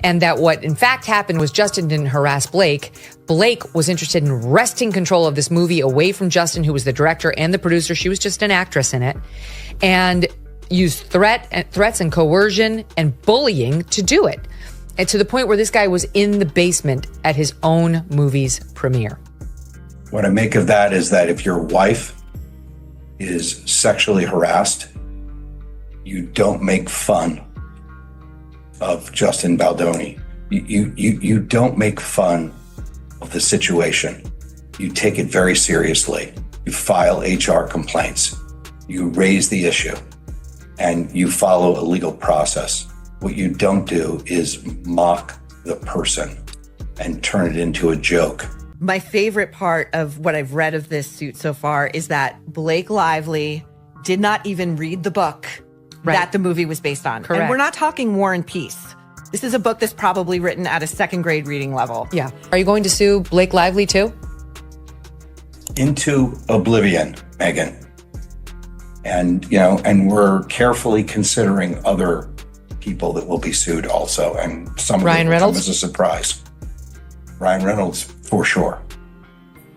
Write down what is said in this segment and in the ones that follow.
And that what in fact happened was Justin didn't harass Blake. Blake was interested in wresting control of this movie away from Justin, who was the director and the producer. She was just an actress in it. And used threats and coercion and bullying to do it. And to the point where this guy was in the basement at his own movie's premiere. What I make of that is that if your wife is sexually harassed, you don't make fun of Justin Baldoni. You don't make fun of the situation. You take it very seriously. You file HR complaints. You raise the issue and you follow a legal process. What you don't do is mock the person and turn it into a joke. My favorite part of what I've read of this suit so far is that Blake Lively did not even read the book that the movie was based on. Correct. And we're not talking War and Peace. This is a book that's probably written at a second grade reading level. Yeah. Are you going to sue Blake Lively too? Into oblivion, Megyn. And, and we're carefully considering other people that will be sued also. And some Ryan of them Reynolds? come as a surprise. Ryan Reynolds, for sure.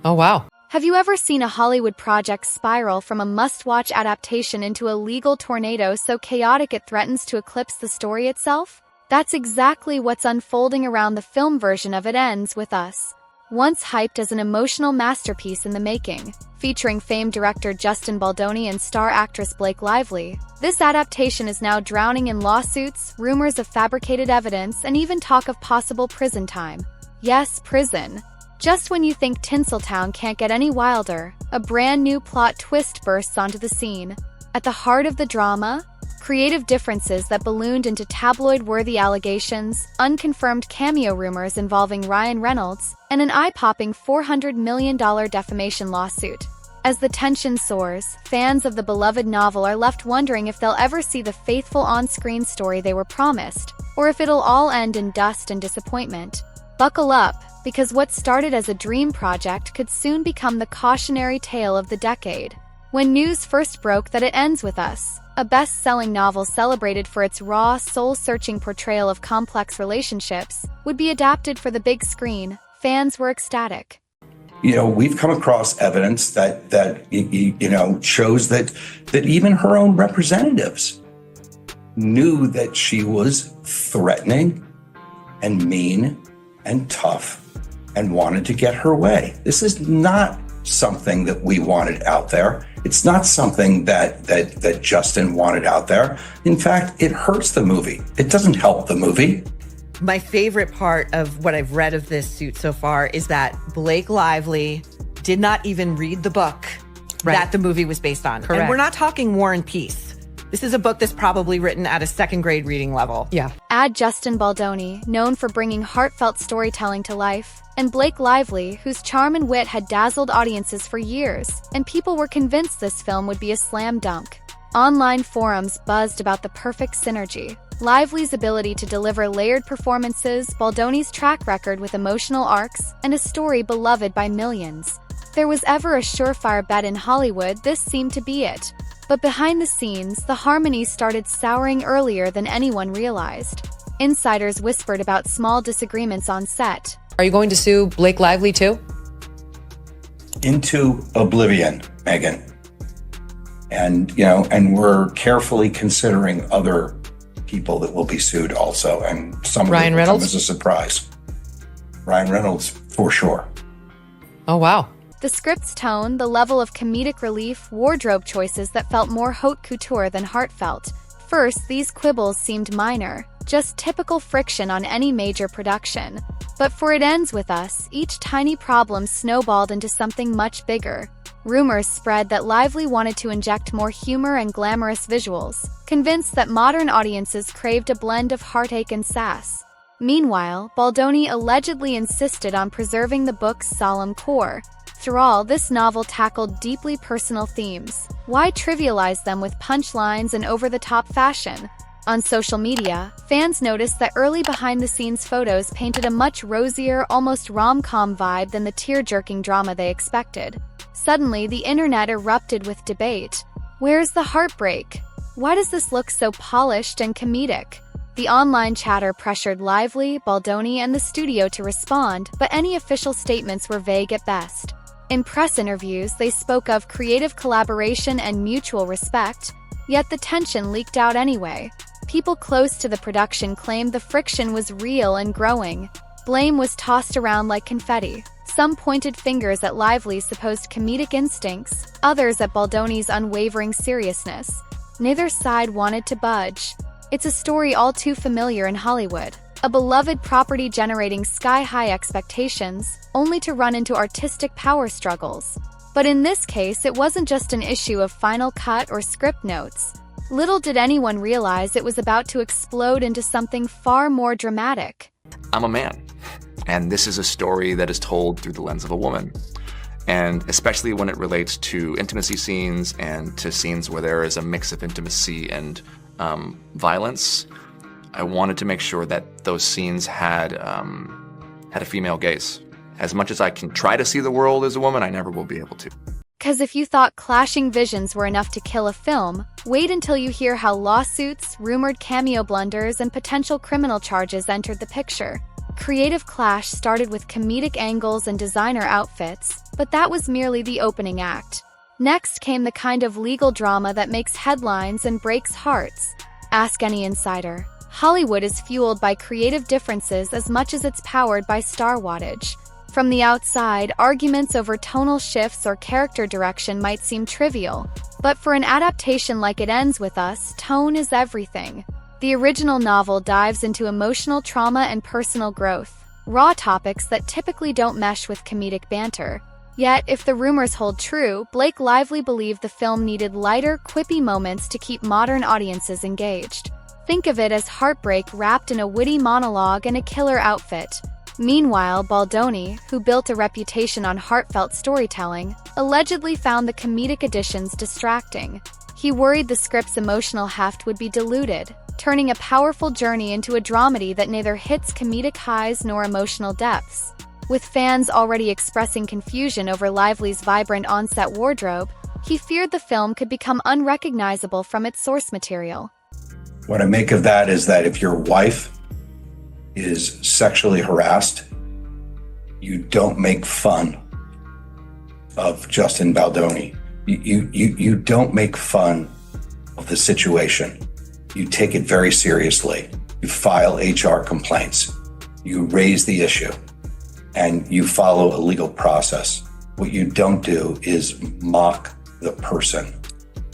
Oh, wow. Have you ever seen a Hollywood project spiral from a must-watch adaptation into a legal tornado so chaotic it threatens to eclipse the story itself? That's exactly what's unfolding around the film version of It Ends With Us. Once hyped as an emotional masterpiece in the making, featuring famed director Justin Baldoni and star actress Blake Lively, this adaptation is now drowning in lawsuits, rumors of fabricated evidence, and even talk of possible prison time. Yes, prison. Just when you think Tinseltown can't get any wilder, a brand new plot twist bursts onto the scene. At the heart of the drama, creative differences that ballooned into tabloid-worthy allegations, unconfirmed cameo rumors involving Ryan Reynolds, and an eye-popping $400 million defamation lawsuit. As the tension soars, fans of the beloved novel are left wondering if they'll ever see the faithful on-screen story they were promised, or if it'll all end in dust and disappointment. Buckle up, because what started as a dream project could soon become the cautionary tale of the decade. When news first broke that It Ends With Us, a best-selling novel celebrated for its raw, soul-searching portrayal of complex relationships, would be adapted for the big screen, fans were ecstatic. We've come across evidence that shows that even her own representatives knew that she was threatening and mean and tough and wanted to get her way. This is not something that we wanted out there. It's not something that Justin wanted out there. In fact, it hurts the movie. It doesn't help the movie. My favorite part of what I've read of this suit so far is that Blake Lively did not even read the book that the movie was based on. Correct. And we're not talking War and Peace. This is a book that's probably written at a second grade reading level. Yeah. Add Justin Baldoni, known for bringing heartfelt storytelling to life, and Blake Lively, whose charm and wit had dazzled audiences for years, and people were convinced this film would be a slam dunk. Online forums buzzed about the perfect synergy. Lively's ability to deliver layered performances, Baldoni's track record with emotional arcs, and a story beloved by millions. If there was ever a surefire bet in Hollywood, this seemed to be it. But behind the scenes, the harmonies started souring earlier than anyone realized. Insiders whispered about small disagreements on set. Are you going to sue Blake Lively too? Into oblivion, Megyn. And we're carefully considering other people that will be sued also. And some of Ryan them will Reynolds? come as a surprise. Ryan Reynolds, for sure. Oh, wow. The script's tone, the level of comedic relief, wardrobe choices that felt more haute couture than heartfelt. First, these quibbles seemed minor, just typical friction on any major production. But for It Ends With Us, each tiny problem snowballed into something much bigger. Rumors spread that Lively wanted to inject more humor and glamorous visuals, convinced that modern audiences craved a blend of heartache and sass. Meanwhile, Baldoni allegedly insisted on preserving the book's solemn core. After all, this novel tackled deeply personal themes. Why trivialize them with punchlines and over-the-top fashion? On social media, fans noticed that early behind-the-scenes photos painted a much rosier, almost rom-com vibe than the tear-jerking drama they expected. Suddenly, the internet erupted with debate. Where's the heartbreak? Why does this look so polished and comedic? The online chatter pressured Lively, Baldoni, and the studio to respond, but any official statements were vague at best. In press interviews, they spoke of creative collaboration and mutual respect, yet the tension leaked out anyway. People close to the production claimed the friction was real and growing. Blame was tossed around like confetti. Some pointed fingers at Lively's supposed comedic instincts, others at Baldoni's unwavering seriousness. Neither side wanted to budge. It's a story all too familiar in Hollywood. A beloved property generating sky-high expectations, only to run into artistic power struggles. But in this case, it wasn't just an issue of final cut or script notes. Little did anyone realize it was about to explode into something far more dramatic. I'm a man, and this is a story that is told through the lens of a woman. And especially when it relates to intimacy scenes and to scenes where there is a mix of intimacy and violence, I wanted to make sure that those scenes had a female gaze. As much as I can try to see the world as a woman, I never will be able to. 'Cause if you thought clashing visions were enough to kill a film, wait until you hear how lawsuits, rumored cameo blunders, and potential criminal charges entered the picture. Creative clash started with comedic angles and designer outfits, but that was merely the opening act. Next came the kind of legal drama that makes headlines and breaks hearts. Ask any insider. Hollywood is fueled by creative differences as much as it's powered by star wattage. From the outside, arguments over tonal shifts or character direction might seem trivial, but for an adaptation like It Ends With Us, tone is everything. The original novel dives into emotional trauma and personal growth, raw topics that typically don't mesh with comedic banter. Yet, if the rumors hold true, Blake Lively believed the film needed lighter, quippy moments to keep modern audiences engaged. Think of it as heartbreak wrapped in a witty monologue and a killer outfit. Meanwhile, Baldoni, who built a reputation on heartfelt storytelling, allegedly found the comedic additions distracting. He worried the script's emotional heft would be diluted, turning a powerful journey into a dramedy that neither hits comedic highs nor emotional depths. With fans already expressing confusion over Lively's vibrant on-set wardrobe, he feared the film could become unrecognizable from its source material. What I make of that is that if your wife is sexually harassed, you don't make fun of Justin Baldoni. You don't make fun of the situation. You take it very seriously. You file HR complaints. You raise the issue and you follow a legal process. What you don't do is mock the person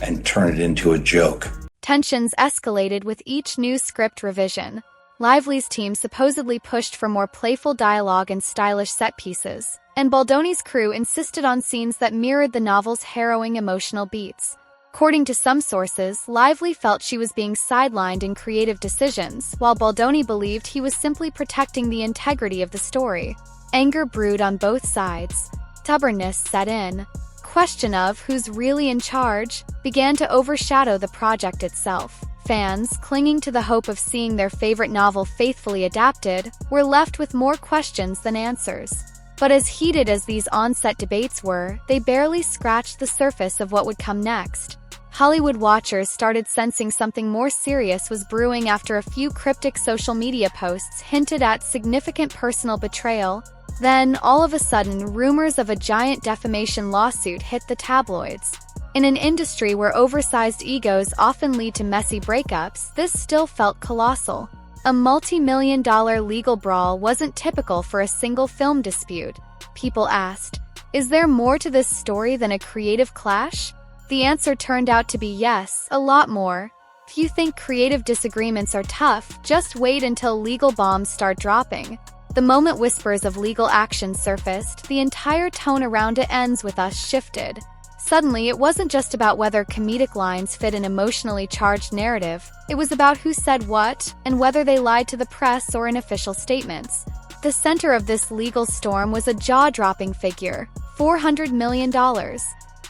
and turn it into a joke. Tensions escalated with each new script revision. Lively's team supposedly pushed for more playful dialogue and stylish set pieces, and Baldoni's crew insisted on scenes that mirrored the novel's harrowing emotional beats. According to some sources, Lively felt she was being sidelined in creative decisions, while Baldoni believed he was simply protecting the integrity of the story. Anger brewed on both sides. Stubbornness set in. Question of who's really in charge began to overshadow the project itself. Fans, clinging to the hope of seeing their favorite novel faithfully adapted, were left with more questions than answers. But as heated as these on-set debates were, they barely scratched the surface of what would come next. Hollywood watchers started sensing something more serious was brewing after a few cryptic social media posts hinted at significant personal betrayal. Then, all of a sudden, rumors of a giant defamation lawsuit hit the tabloids. In an industry where oversized egos often lead to messy breakups, this still felt colossal. A multi-million-dollar legal brawl wasn't typical for a single film dispute. People asked, is there more to this story than a creative clash? The answer turned out to be yes, a lot more. If you think creative disagreements are tough, just wait until legal bombs start dropping. The moment whispers of legal action surfaced, the entire tone around It Ends With Us shifted. Suddenly, it wasn't just about whether comedic lines fit an emotionally charged narrative. It was about who said what, and whether they lied to the press or in official statements. The center of this legal storm was a jaw-dropping figure, $400 million.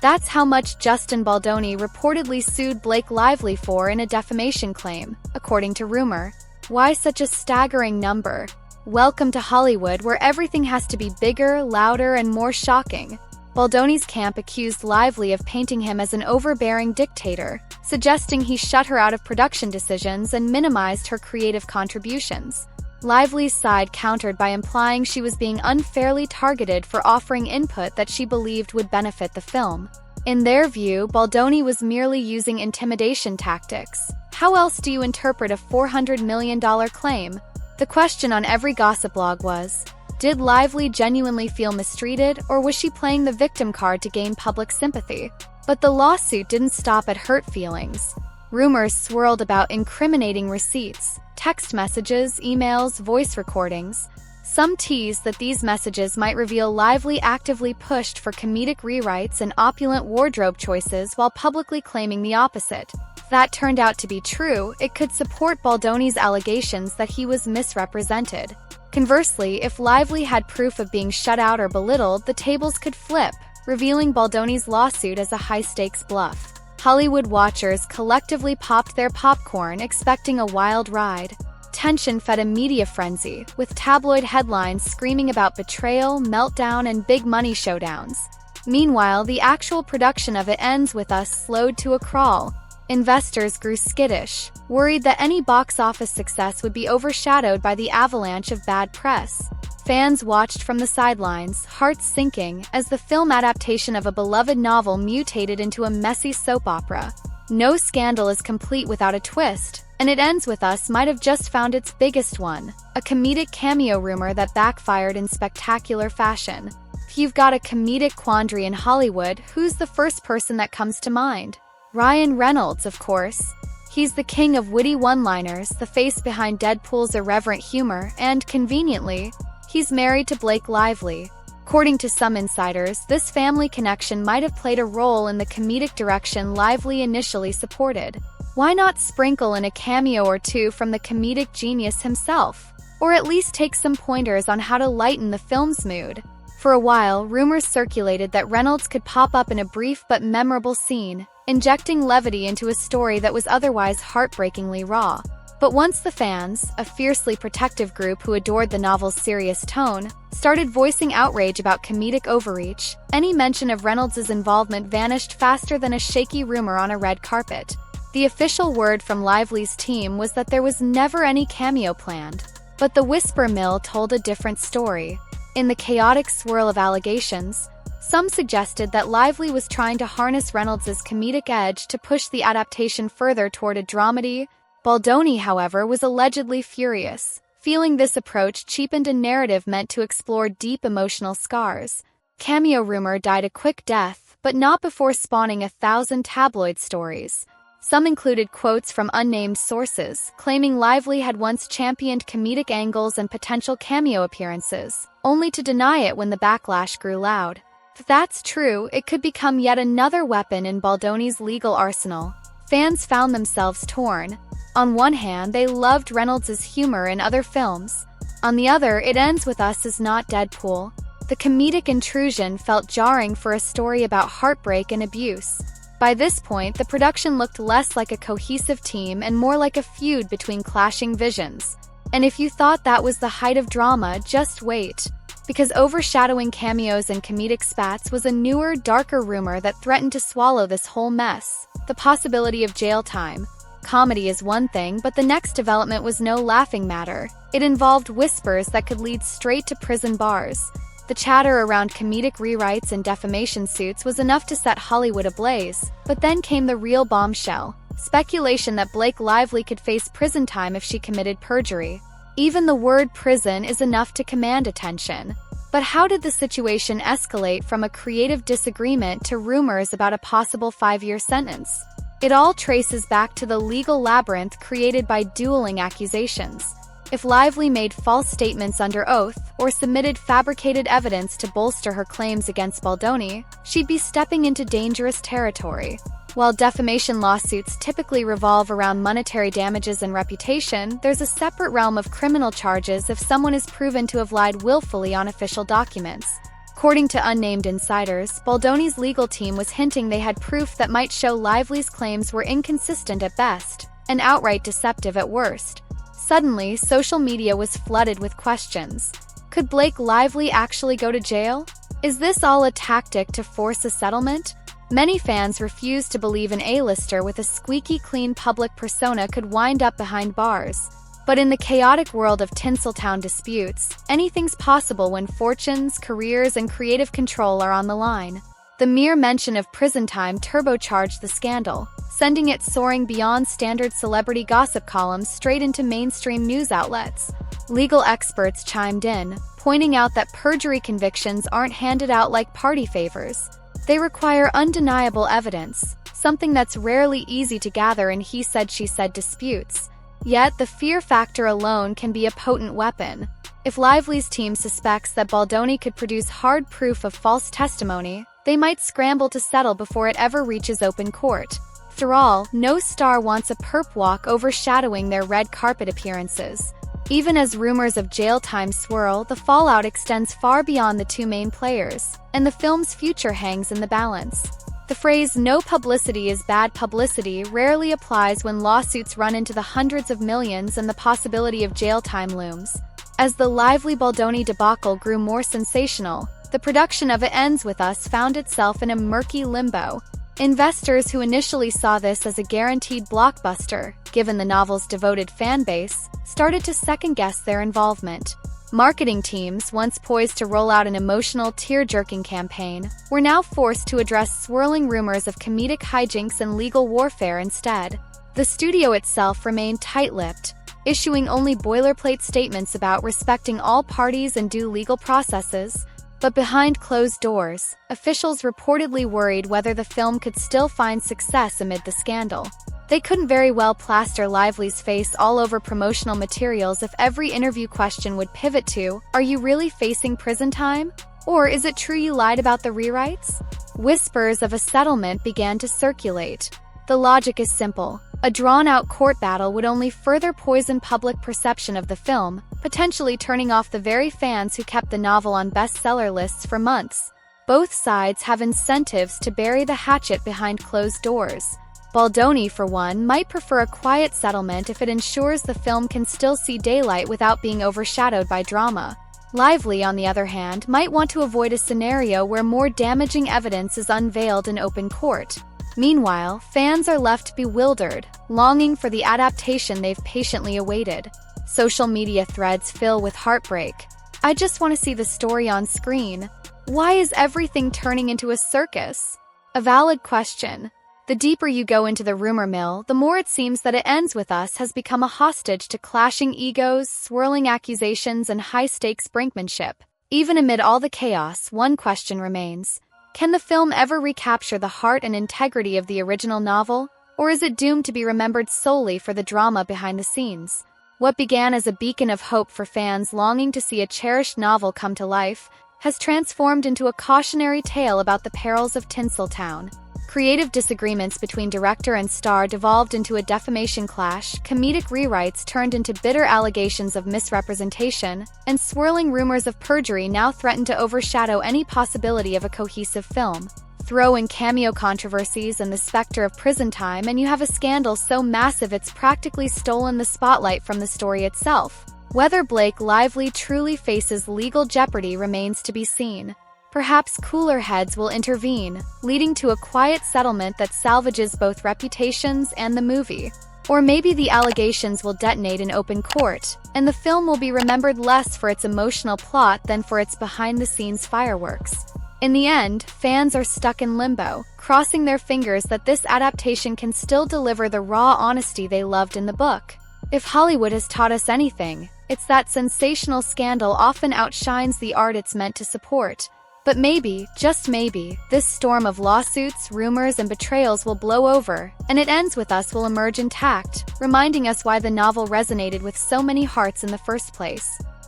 That's how much Justin Baldoni reportedly sued Blake Lively for in a defamation claim, according to rumor. Why such a staggering number? Welcome to Hollywood, where everything has to be bigger, louder, and more shocking. Baldoni's camp accused Lively of painting him as an overbearing dictator, suggesting he shut her out of production decisions and minimized her creative contributions. Lively's side countered by implying she was being unfairly targeted for offering input that she believed would benefit the film. In their view, Baldoni was merely using intimidation tactics. How else do you interpret a $400 million claim? The question on every gossip blog was, did Lively genuinely feel mistreated, or was she playing the victim card to gain public sympathy? But the lawsuit didn't stop at hurt feelings. Rumors swirled about incriminating receipts, text messages, emails, voice recordings. Some teased that these messages might reveal Lively actively pushed for comedic rewrites and opulent wardrobe choices while publicly claiming the opposite. If that turned out to be true, it could support Baldoni's allegations that he was misrepresented. Conversely, if Lively had proof of being shut out or belittled, the tables could flip, revealing Baldoni's lawsuit as a high-stakes bluff. Hollywood watchers collectively popped their popcorn, expecting a wild ride. Tension fed a media frenzy, with tabloid headlines screaming about betrayal, meltdown, and big money showdowns. Meanwhile, the actual production of It Ends With Us slowed to a crawl. Investors grew skittish, worried that any box office success would be overshadowed by the avalanche of bad press. Fans watched from the sidelines, hearts sinking, as the film adaptation of a beloved novel mutated into a messy soap opera. No scandal is complete without a twist, and It Ends With Us might have just found its biggest one, a comedic cameo rumor that backfired in spectacular fashion. If you've got a comedic quandary in Hollywood, who's the first person that comes to mind? Ryan Reynolds, of course. He's the king of witty one-liners, the face behind Deadpool's irreverent humor, and, conveniently, he's married to Blake Lively. According to some insiders, this family connection might have played a role in the comedic direction Lively initially supported. Why not sprinkle in a cameo or two from the comedic genius himself? Or at least take some pointers on how to lighten the film's mood? For a while, rumors circulated that Reynolds could pop up in a brief but memorable scene, injecting levity into a story that was otherwise heartbreakingly raw. But once the fans, a fiercely protective group who adored the novel's serious tone, started voicing outrage about comedic overreach, any mention of Reynolds' involvement vanished faster than a shaky rumor on a red carpet. The official word from Lively's team was that there was never any cameo planned. But the whisper mill told a different story. In the chaotic swirl of allegations, some suggested that Lively was trying to harness Reynolds' comedic edge to push the adaptation further toward a dramedy. Baldoni, however, was allegedly furious, feeling this approach cheapened a narrative meant to explore deep emotional scars. Cameo rumor died a quick death, but not before spawning 1,000 tabloid stories. Some included quotes from unnamed sources, claiming Lively had once championed comedic angles and potential cameo appearances, only to deny it when the backlash grew loud. If that's true, it could become yet another weapon in Baldoni's legal arsenal. Fans found themselves torn. On one hand, they loved Reynolds' humor in other films. On the other, It Ends With Us is not Deadpool. The comedic intrusion felt jarring for a story about heartbreak and abuse. By this point, the production looked less like a cohesive team and more like a feud between clashing visions. And if you thought that was the height of drama, just wait. Because overshadowing cameos and comedic spats was a newer, darker rumor that threatened to swallow this whole mess: the possibility of jail time. Comedy is one thing, but the next development was no laughing matter. It involved whispers that could lead straight to prison bars. The chatter around comedic rewrites and defamation suits was enough to set Hollywood ablaze, but then came the real bombshell: speculation that Blake Lively could face prison time if she committed perjury. Even the word prison is enough to command attention. But how did the situation escalate from a creative disagreement to rumors about a possible 5-year sentence? It all traces back to the legal labyrinth created by dueling accusations. If Lively made false statements under oath or submitted fabricated evidence to bolster her claims against Baldoni, she'd be stepping into dangerous territory. While defamation lawsuits typically revolve around monetary damages and reputation, there's a separate realm of criminal charges if someone is proven to have lied willfully on official documents. According to unnamed insiders, Baldoni's legal team was hinting they had proof that might show Lively's claims were inconsistent at best and outright deceptive at worst. Suddenly, social media was flooded with questions. Could Blake Lively actually go to jail? Is this all a tactic to force a settlement? Many fans refuse to believe an A-lister with a squeaky clean public persona could wind up behind bars. But in the chaotic world of Tinseltown disputes, anything's possible when fortunes, careers, and creative control are on the line. The mere mention of prison time turbocharged the scandal, sending it soaring beyond standard celebrity gossip columns straight into mainstream news outlets. Legal experts chimed in, pointing out that perjury convictions aren't handed out like party favors. They require undeniable evidence, something that's rarely easy to gather in he said she said disputes. Yet, the fear factor alone can be a potent weapon. If Lively's team suspects that Baldoni could produce hard proof of false testimony, they might scramble to settle before it ever reaches open court. After all, no star wants a perp walk overshadowing their red carpet appearances. Even as rumors of jail time swirl, the fallout extends far beyond the two main players, and the film's future hangs in the balance. The phrase "no publicity is bad publicity" rarely applies when lawsuits run into the hundreds of millions and the possibility of jail time looms. As the Lively Baldoni debacle grew more sensational, the production of It Ends With Us found itself in a murky limbo. Investors who initially saw this as a guaranteed blockbuster, given the novel's devoted fan base, started to second-guess their involvement. Marketing teams, once poised to roll out an emotional, tear-jerking campaign, were now forced to address swirling rumors of comedic hijinks and legal warfare instead. The studio itself remained tight-lipped, issuing only boilerplate statements about respecting all parties and due legal processes. But behind closed doors, officials reportedly worried whether the film could still find success amid the scandal. They couldn't very well plaster Lively's face all over promotional materials if every interview question would pivot to, "Are you really facing prison time?" Or "Is it true you lied about the rewrites?" Whispers of a settlement began to circulate. The logic is simple. A drawn-out court battle would only further poison public perception of the film, potentially turning off the very fans who kept the novel on bestseller lists for months. Both sides have incentives to bury the hatchet behind closed doors. Baldoni, for one, might prefer a quiet settlement if it ensures the film can still see daylight without being overshadowed by drama. Lively, on the other hand, might want to avoid a scenario where more damaging evidence is unveiled in open court. Meanwhile, fans are left bewildered, longing for the adaptation they've patiently awaited. Social media threads fill with heartbreak. "I just want to see the story on screen. Why is everything turning into a circus?" A valid question. The deeper you go into the rumor mill, the more it seems that It Ends With Us has become a hostage to clashing egos, swirling accusations, and high-stakes brinkmanship. Even amid all the chaos, one question remains. Can the film ever recapture the heart and integrity of the original novel, or is it doomed to be remembered solely for the drama behind the scenes? What began as a beacon of hope for fans longing to see a cherished novel come to life has transformed into a cautionary tale about the perils of Tinseltown. Creative disagreements between director and star devolved into a defamation clash, comedic rewrites turned into bitter allegations of misrepresentation, and swirling rumors of perjury now threaten to overshadow any possibility of a cohesive film. Throw in cameo controversies and the specter of prison time, and you have a scandal so massive it's practically stolen the spotlight from the story itself. Whether Blake Lively truly faces legal jeopardy remains to be seen. Perhaps cooler heads will intervene, leading to a quiet settlement that salvages both reputations and the movie. Or maybe the allegations will detonate in open court, and the film will be remembered less for its emotional plot than for its behind-the-scenes fireworks. In the end, fans are stuck in limbo, crossing their fingers that this adaptation can still deliver the raw honesty they loved in the book. If Hollywood has taught us anything, it's that sensational scandal often outshines the art it's meant to support. But maybe, just maybe, this storm of lawsuits, rumors, and betrayals will blow over, and It Ends With Us will emerge intact, reminding us why the novel resonated with so many hearts in the first place.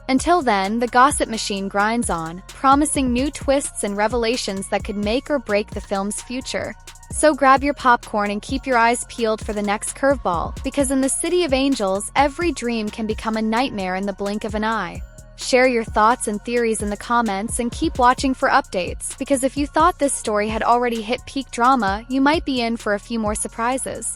Until then, the gossip machine grinds on, promising new twists and revelations that could make or break the film's future. So grab your popcorn and keep your eyes peeled for the next curveball, because in the City of Angels, every dream can become a nightmare in the blink of an eye. Share your thoughts and theories in the comments and keep watching for updates, because if you thought this story had already hit peak drama, you might be in for a few more surprises.